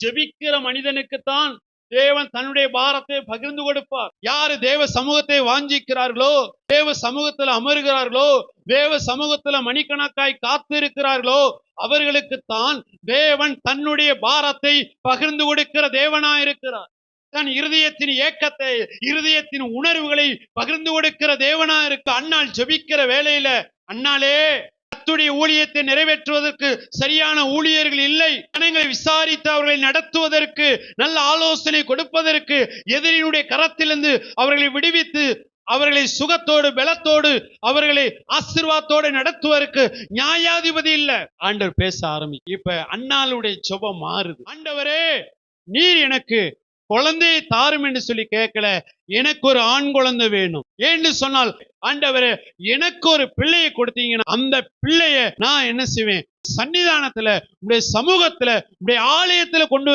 ஜெபிக்கிற மனிதனுக்குத்தான் தேவன் தன்னுடைய பாரத்தை பகிர்ந்து கொடுப்பார். யாரு தேவ சமூகத்தை வாஞ்சிக்கிறார்களோ, தேவ சமூகத்தில் அமருகிறார்களோ, தேவ சமூகத்தில் மணிக்கணக்காய் காத்து இருக்கிறார்களோ, அவர்களுக்குத்தான் தேவன் தன்னுடைய பாரத்தை பகிர்ந்து கொடுக்கிற தேவனாயிருக்கிறார். தன் இருதயத்தின் ஏக்கத்தை, இருதயத்தின் உணர்வுகளை பகிர்ந்து கொடுக்கிற தேவனா இருக்கு. அன்னாள் ஜெபிக்கிற வேளையில, அன்னாலே கர்த்தருடைய ஊழியத்தை நிறைவேற்றுவதற்கு சரியான ஊழியர்கள் இல்லை, ஜனங்களை விசாரித்து அவர்களை நடத்துவதற்கு, நல்ல ஆலோசனை கொடுப்பதற்கு, எதிரினுடைய கரத்திலிருந்து அவர்களை விடுவித்து அவர்களை சுகத்தோடு பலத்தோடு அவர்களை ஆசீர்வாதத்தோடு நடத்துவதற்கு நியாயாதிபதி இல்ல. ஆண்டவர் பேச இப்ப அன்னாளுடைய ஜெபம் மாறுது. ஆண்டவரே, நீர் எனக்கு குழந்தையை தாரும் என்று சொல்லி கேட்கல, எனக்கு ஒரு ஆண் குழந்தை வேணும் என்று சொன்னால், ஆண்டவரே எனக்கு ஒரு பிள்ளையை கொடுத்தீங்கன்னா அந்த பிள்ளைய நான் என்ன செய்வேன், சன்னிதானத்துல, உடைய சமூகத்துல, உடைய ஆலயத்துல கொண்டு